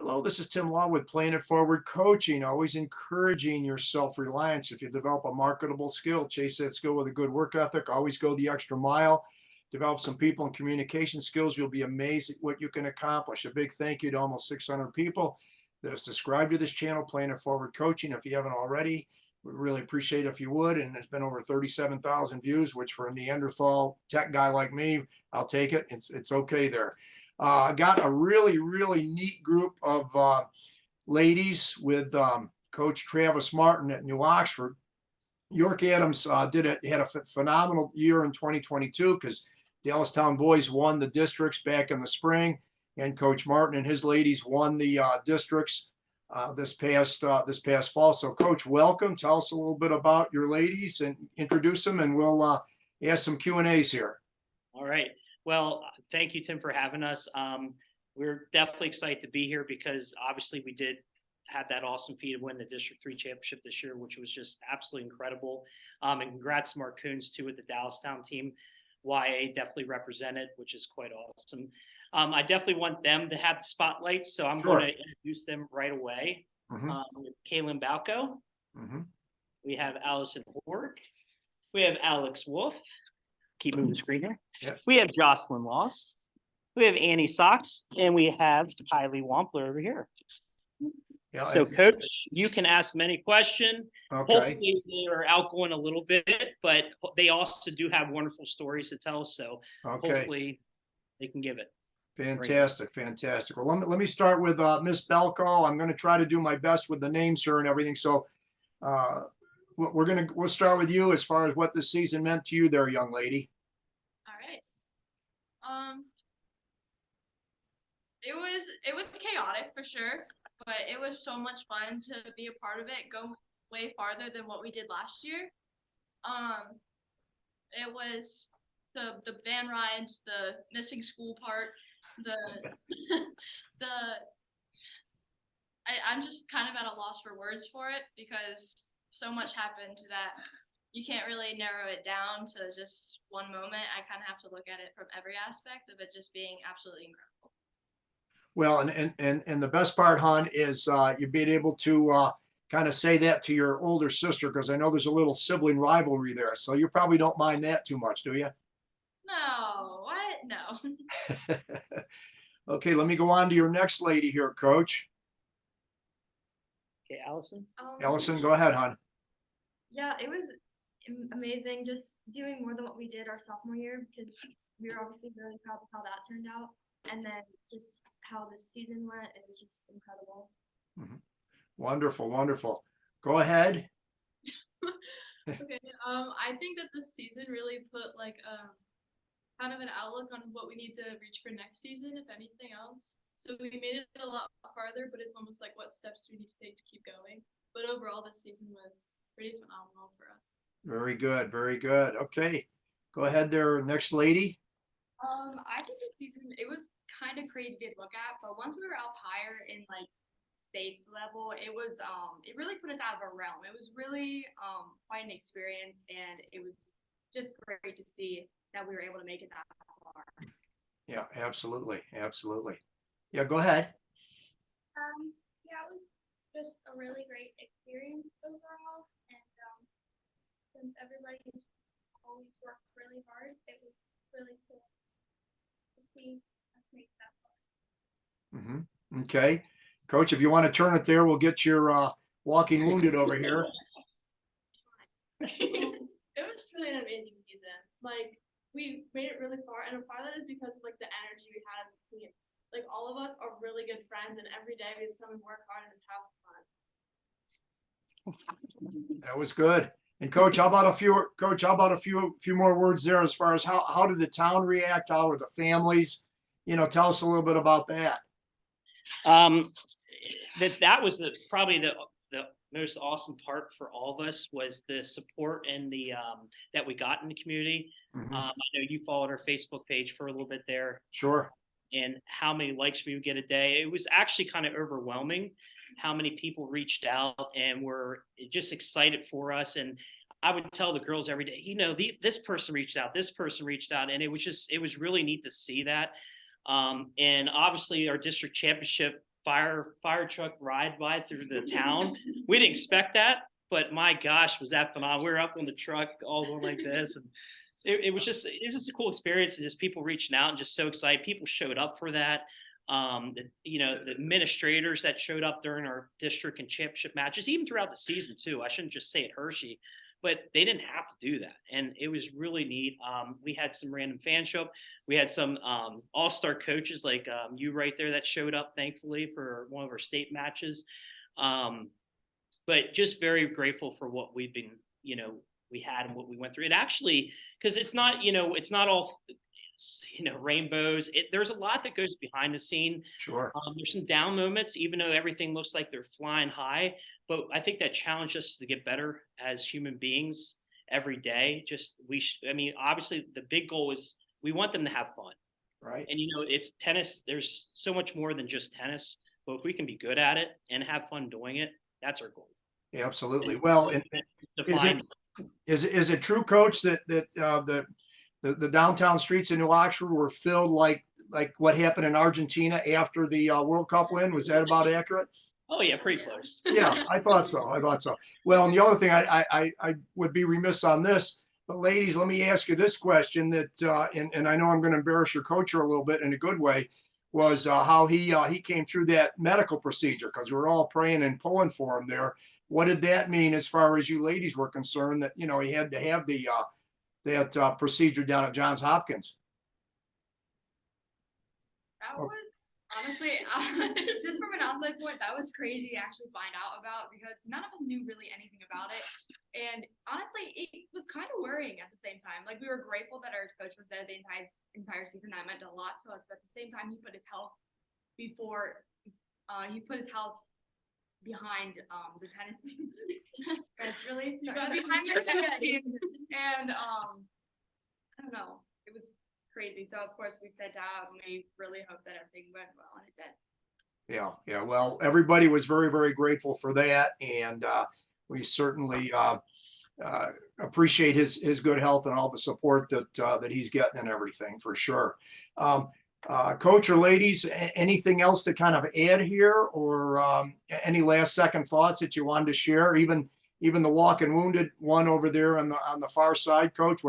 Hello, this is Tim Law with Playing It Forward Coaching, always encouraging your self-reliance. If you develop a marketable skill, chase that skill with a good work ethic, always go the extra mile, develop some people and communication skills. You'll be amazed at what you can accomplish. A big thank you to almost 600 people that have subscribed to this channel, Playing It Forward Coaching. If you haven't already, we really appreciate it if you would. And there's been over 37,000 views, which for a Neanderthal tech guy like me, I'll take it. It's okay there. I got a really, really neat group of ladies with Coach Travis Martin at New Oxford. York Adams had a phenomenal year in 2022 because Dallastown boys won the districts back in the spring, and Coach Martin and his ladies won the districts this past fall. So, Coach, welcome. Tell us a little bit about your ladies and introduce them, and we'll ask some Q&As here. All right. Well, thank you, Tim, for having us. We're definitely excited to be here because obviously we did have that awesome feat of winning the District 3 championship this year, which was just absolutely incredible. And congrats to Mark Koon, too, with the Dallastown team. YA definitely represented, which is quite awesome. I definitely want them to have the spotlight, so I'm going to introduce them right away. Kaelyn Balko. We have Allison Horick. We have Alex Wolf. Keep moving the screen here. Yep. We have Joslyn Loss. We have Annie Socks, and we have Kylie Wampler over here. Yeah, so, Coach, you can ask them any question. Okay. Hopefully, they're outgoing a little bit, but they also do have wonderful stories to tell. So, hopefully, they can give it. Fantastic, fantastic. Well, let me start with Miss Balko. I'm going to try to do my best with the names here and everything. So, we'll start with you as far as what this season meant to you, there, young lady. All right. It was chaotic for sure, but it was so much fun to be a part of it. Go way farther than what we did last year. It was the van rides, the missing school part, I'm just kind of at a loss for words for it because so much happened that you can't really narrow it down to just one moment. I kind of have to look at it from every aspect of it just being absolutely incredible. Well, and the best part, hon, is you being able to kind of say that to your older sister, because I know there's a little sibling rivalry there. So you probably don't mind that too much, do you? No, what? No. Okay, let me go on to your next lady here, Coach. Okay, Allison. Allison, go ahead, hon. Yeah, it was amazing just doing more than what we did our sophomore year because we were obviously really proud of how that turned out. And then just how this season went, it was just incredible. Wonderful, wonderful. Go ahead. Okay, I think that this season really put like kind of an outlook on what we need to reach for next season, if anything else. So we made it a lot farther, but it's almost like what steps do we need to take to keep going. But overall, this season was pretty phenomenal for us. Very good, very good. Okay, go ahead there, next lady. I think this season, it was kind of crazy to look at, but once we were up higher in like states level, it was it really put us out of our realm. It was really quite an experience, and it was just great to see that we were able to make it that far. Yeah, absolutely, absolutely. Yeah, go ahead. Yeah, it was just a really great experience overall, and since everybody's always worked really hard, it was really cool to see us make that far. Okay, Coach, if you want to turn it there, we'll get your walking wounded over here. It was really an amazing season. Like, we made it really far, and a part of that is because of like the energy we had as a team. Like, all of us are really good friends, and every day we just come and work hard and just have fun. That was good. And Coach, how about a few more words there as far as how did the town react? How were the families? You know, tell us a little bit about that. That was probably the most awesome part for all of us was the support and the that we got in the community. I know you followed our Facebook page for a little bit there. Sure. And how many likes we would get a day. It was actually kind of overwhelming how many people reached out and were just excited for us. And I would tell the girls every day, you know, this person reached out, and it was really neat to see that. And obviously our district championship fire truck ride by through the town. We didn't expect that, but my gosh, was that phenomenal. We were up on the truck all going like this, and it was just a cool experience, and just people reaching out and just so excited. People showed up for that. The administrators that showed up during our district and championship matches, even throughout the season too. I shouldn't just say at Hershey, but they didn't have to do that, and it was really neat. We had some random fans show up. We had some all-star coaches like you right there that showed up, thankfully, for one of our state matches. But just very grateful for what we've been, we had and what we went through. It actually, because it's not all, rainbows. There's a lot that goes behind the scene. Sure. There's some down moments, even though everything looks like they're flying high. But I think that challenged us to get better as human beings every day. Obviously, the big goal is we want them to have fun. Right. And, it's tennis. There's so much more than just tennis. But if we can be good at it and have fun doing it, that's our goal. Yeah, absolutely. Well, is it true, Coach, that the downtown streets in New Oxford were filled like what happened in Argentina after the World Cup win? Was that about accurate? Oh yeah, pretty close. Yeah, I thought so. Well, and the other thing, I would be remiss on this, but ladies, let me ask you this question that, and I know I'm going to embarrass your coach here a little bit in a good way, was how he came through that medical procedure, because we were all praying and pulling for him there. What did that mean as far as you ladies were concerned, that, he had to have that procedure down at Johns Hopkins? That was honestly, just from an outside point, that was crazy to actually find out about, because none of us knew really anything about it. And honestly, it was kind of worrying at the same time. Like, we were grateful that our coach was there the entire season. That meant a lot to us. But at the same time, he put his health behind the tennis team. Guys, really? Behind the tennis team. And I don't know. It was crazy. So of course we sat down and we really hoped that everything went well, and it did. Yeah. Well, everybody was very, very grateful for that, and we certainly appreciate his good health and all the support that he's getting and everything, for sure. Coach or ladies, anything else to kind of add here, or any last second thoughts that you wanted to share? Even the walking wounded one over there on the far side, Coach.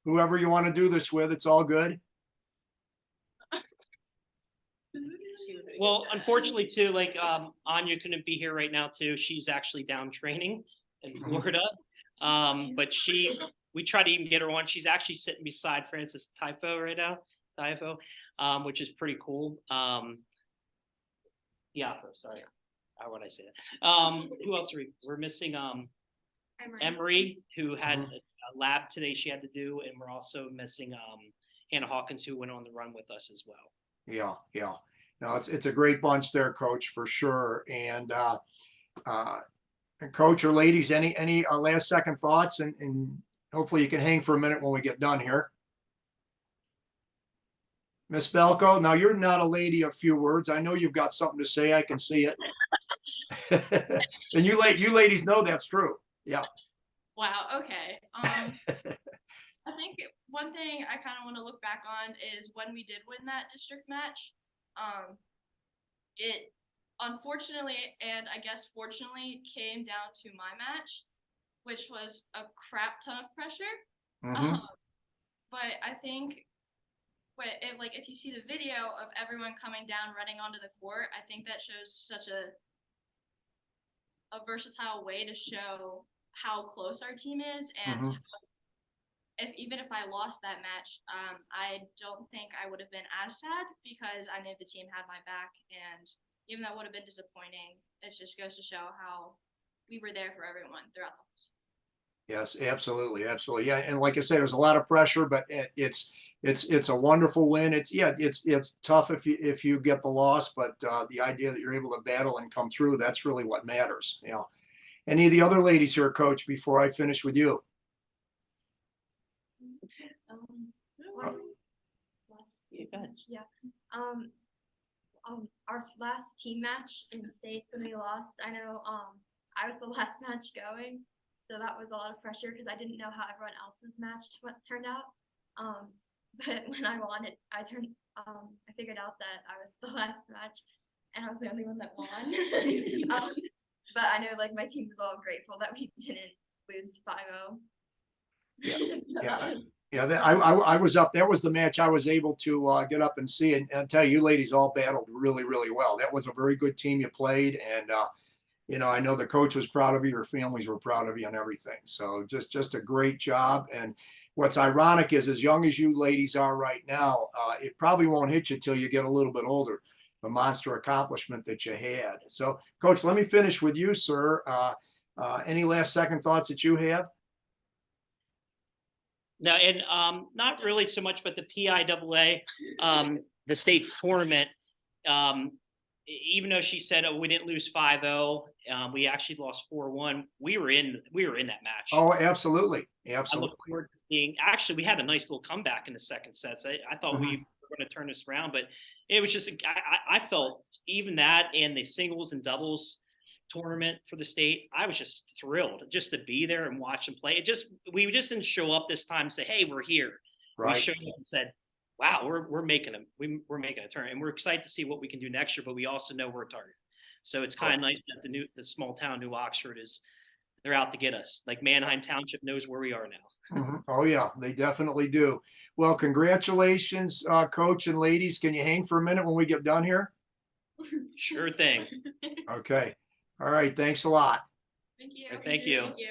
Whoever you want to do this with, it's all good. Well, unfortunately too, like Anya couldn't be here right now too. She's actually down training in Florida. But we try to even get her on. She's actually sitting beside Francis Typho right now. Which is pretty cool. Sorry. How would I say that? Who else we're missing? Emory, who had a lab today she had to do, and we're also missing Hannah Hawkins, who went on the run with us as well. Yeah. No, it's a great bunch there, Coach, for sure. And Coach or ladies, any last second thoughts, and hopefully you can hang for a minute when we get done here. Miss Balko, now you're not a lady of few words. I know you've got something to say. I can see it. And you ladies know that's true. Yeah. Wow. Okay. I think one thing I kind of want to look back on is when we did win that district match. It unfortunately, and I guess fortunately, came down to my match, which was a crap ton of pressure. Mm-hmm. But I think if you see the video of everyone coming down, running onto the court, I think that shows such a versatile way to show how close our team is. And even if I lost that match, I don't think I would have been as sad, because I knew the team had my back. And even though it would have been disappointing, it just goes to show how we were there for everyone throughout the whole season. Yes, absolutely. Yeah, and like I said, there's a lot of pressure, but it's a wonderful win. It's tough if you get the loss, but the idea that you're able to battle and come through, that's really what matters. Any of the other ladies here, Coach, before I finish with you? Our last team match in states when we lost, I know I was the last match going, so that was a lot of pressure because I didn't know how everyone else's match turned out. But when I won it, I figured out that I was the last match, and I was the only one that won. But I know like my team was all grateful that we didn't lose 5-0. Yeah. So that Yeah. was- Yeah, I was up. That was the match I was able to get up and see. And I tell you, ladies all battled really, really well. That was a very good team you played. And, you know, I know the coach was proud of you. Your families were proud of you and everything. So just a great job. And what's ironic is as young as you ladies are right now, it probably won't hit you till you get a little bit older, the monster accomplishment that you had. So, Coach, let me finish with you, sir. Any last second thoughts that you have? No, and not really so much, but the PIAA, the state tournament, even though she said, oh, we didn't lose 5-0, we actually lost 4-1. We were in that match. Oh, absolutely. I Absolutely. look forward to seeing. Actually, we had a nice little comeback in the second sets. I thought we were going to turn this around, but it was just I felt even that and the singles and doubles tournament for the state, I was just thrilled just to be there and watch them play. We just didn't show up this time and say, hey, we're here. Right. We showed up and said, wow, we're making a turn, and we're excited to see what we can do next year. But we also know we're a target, so it's kind of nice that the small town New Oxford they're out to get us. Like Manheim Township knows where we are now. Oh yeah, they definitely do. Well, congratulations, coach and ladies. Can you hang for a minute when we get done here? Sure thing. Okay. All right. Thanks a lot. Thank you. Thank you. Thank you.